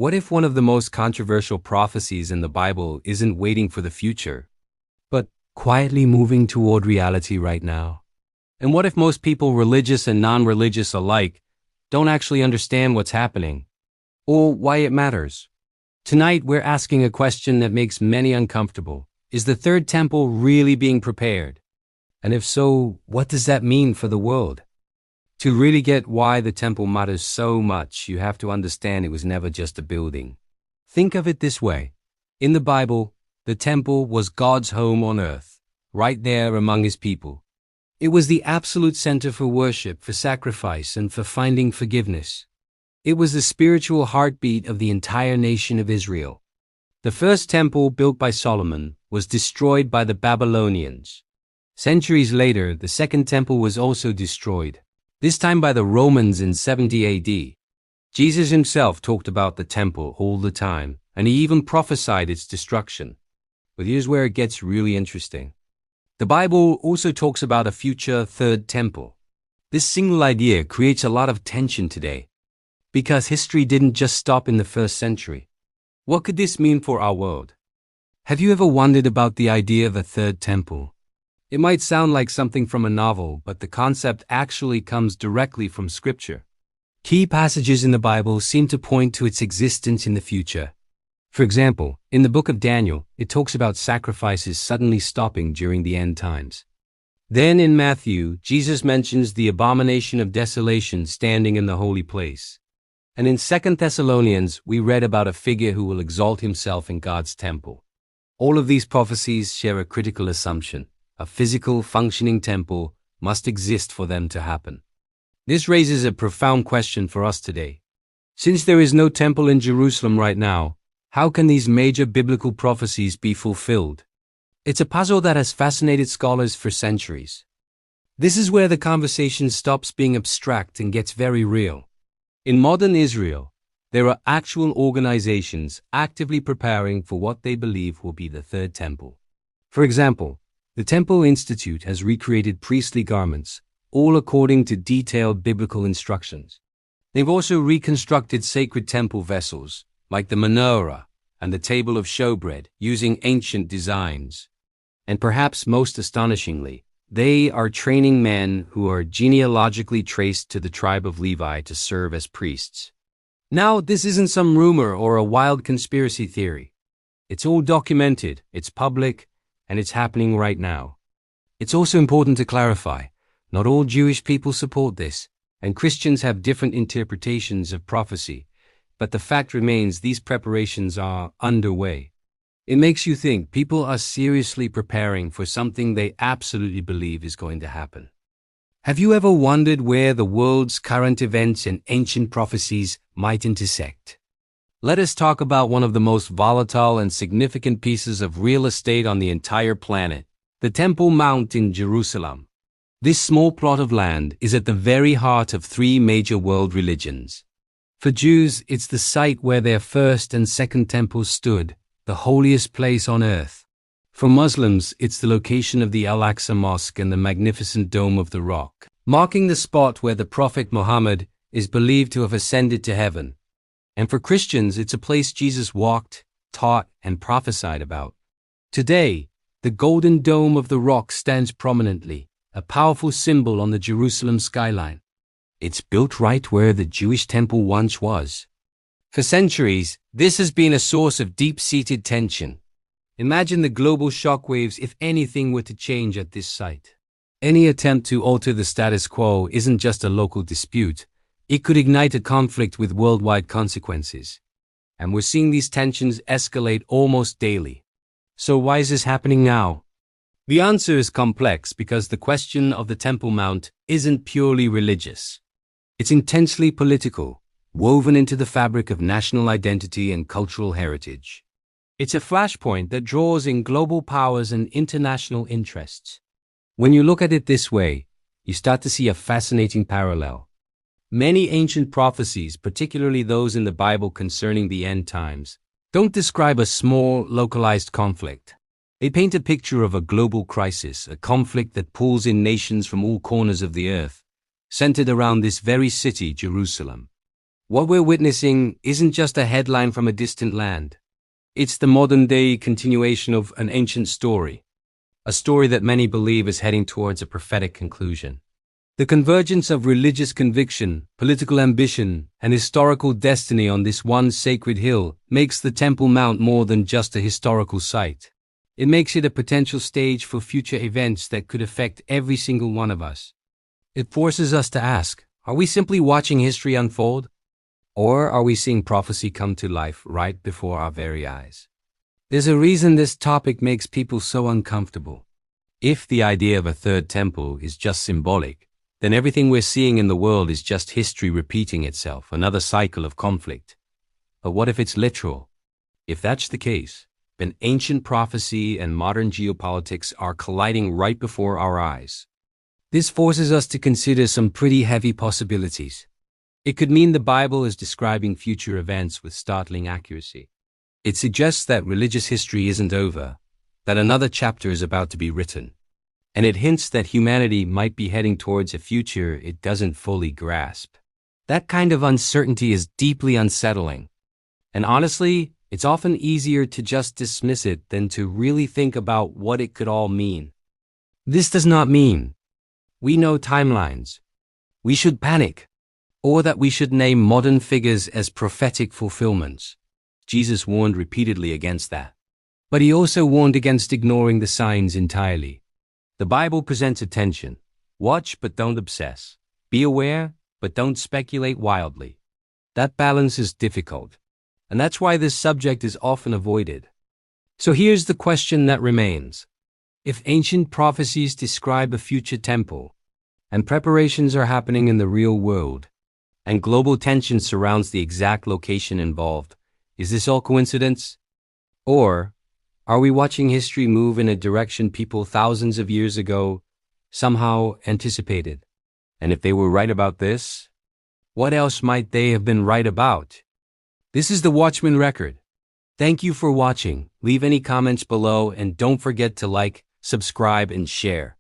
What if one of the most controversial prophecies in the Bible isn't waiting for the future, but quietly moving toward reality right now? And what if most people, religious and non-religious alike, don't actually understand what's happening or why it matters? Tonight, we're asking a question that makes many uncomfortable. Is the third temple really being prepared? And if so, what does that mean for the world? To really get why the temple matters so much, you have to understand it was never just a building. Think of it this way. In the Bible, the temple was God's home on earth, right there among his people. It was the absolute center for worship, for sacrifice, and for finding forgiveness. It was the spiritual heartbeat of the entire nation of Israel. The first temple, built by Solomon, was destroyed by the Babylonians. Centuries later, the second temple was also destroyed, this time by the Romans in 70 AD. Jesus himself talked about the temple all the time, and he even prophesied its destruction. But here's where it gets really interesting. The Bible also talks about a future third temple. This single idea creates a lot of tension today, because history didn't just stop in the first century. What could this mean for our world? Have you ever wondered about the idea of a third temple? It might sound like something from a novel, but the concept actually comes directly from Scripture. Key passages in the Bible seem to point to its existence in the future. For example, in the book of Daniel, it talks about sacrifices suddenly stopping during the end times. Then in Matthew, Jesus mentions the abomination of desolation standing in the holy place. And in 2 Thessalonians, we read about a figure who will exalt himself in God's temple. All of these prophecies share a critical assumption. A physical, functioning temple must exist for them to happen. This raises a profound question for us today. Since there is no temple in Jerusalem right now, how can these major biblical prophecies be fulfilled? It's a puzzle that has fascinated scholars for centuries. This is where the conversation stops being abstract and gets very real. In modern Israel, there are actual organizations actively preparing for what they believe will be the third temple. For example, the Temple Institute has recreated priestly garments, all according to detailed biblical instructions. They've also reconstructed sacred temple vessels, like the menorah and the table of showbread, using ancient designs. And perhaps most astonishingly, they are training men who are genealogically traced to the tribe of Levi to serve as priests. Now, this isn't some rumor or a wild conspiracy theory. It's all documented, it's public, and it's happening right now. It's also important to clarify, not all Jewish people support this, and Christians have different interpretations of prophecy, but the fact remains these preparations are underway. It makes you think people are seriously preparing for something they absolutely believe is going to happen. Have you ever wondered where the world's current events and ancient prophecies might intersect? Let us talk about one of the most volatile and significant pieces of real estate on the entire planet, the Temple Mount in Jerusalem. This small plot of land is at the very heart of three major world religions. For Jews, it's the site where their first and second temples stood, the holiest place on earth. For Muslims, it's the location of the Al-Aqsa Mosque and the magnificent Dome of the Rock, marking the spot where the Prophet Muhammad is believed to have ascended to heaven. And for Christians, it's a place Jesus walked, taught, and prophesied about. Today, the Golden Dome of the Rock stands prominently, a powerful symbol on the Jerusalem skyline. It's built right where the Jewish temple once was. For centuries, this has been a source of deep-seated tension. Imagine the global shockwaves if anything were to change at this site. Any attempt to alter the status quo isn't just a local dispute. It could ignite a conflict with worldwide consequences. And we're seeing these tensions escalate almost daily. So why is this happening now? The answer is complex because the question of the Temple Mount isn't purely religious. It's intensely political, woven into the fabric of national identity and cultural heritage. It's a flashpoint that draws in global powers and international interests. When you look at it this way, you start to see a fascinating parallel. Many ancient prophecies, particularly those in the Bible concerning the end times, don't describe a small, localized conflict. They paint a picture of a global crisis, a conflict that pulls in nations from all corners of the earth, centered around this very city, Jerusalem. What we're witnessing isn't just a headline from a distant land. It's the modern-day continuation of an ancient story, a story that many believe is heading towards a prophetic conclusion. The convergence of religious conviction, political ambition, and historical destiny on this one sacred hill makes the Temple Mount more than just a historical site. It makes it a potential stage for future events that could affect every single one of us. It forces us to ask, are we simply watching history unfold? Or are we seeing prophecy come to life right before our very eyes? There's a reason this topic makes people so uncomfortable. If the idea of a third temple is just symbolic, then everything we're seeing in the world is just history repeating itself, another cycle of conflict. But what if it's literal? If that's the case, then ancient prophecy and modern geopolitics are colliding right before our eyes. This forces us to consider some pretty heavy possibilities. It could mean the Bible is describing future events with startling accuracy. It suggests that religious history isn't over, that another chapter is about to be written. And it hints that humanity might be heading towards a future it doesn't fully grasp. That kind of uncertainty is deeply unsettling. And honestly, it's often easier to just dismiss it than to really think about what it could all mean. This does not mean we know timelines, we should panic, or that we should name modern figures as prophetic fulfillments. Jesus warned repeatedly against that. But he also warned against ignoring the signs entirely. The Bible presents a tension. Watch, but don't obsess. Be aware, but don't speculate wildly. That balance is difficult, and that's why this subject is often avoided. So here's the question that remains. If ancient prophecies describe a future temple, and preparations are happening in the real world, and global tension surrounds the exact location involved, is this all coincidence? Or are we watching history move in a direction people thousands of years ago somehow anticipated? And if they were right about this, what else might they have been right about? This is the Watchman Record. Thank you for watching. Leave any comments below and don't forget to like, subscribe, and share.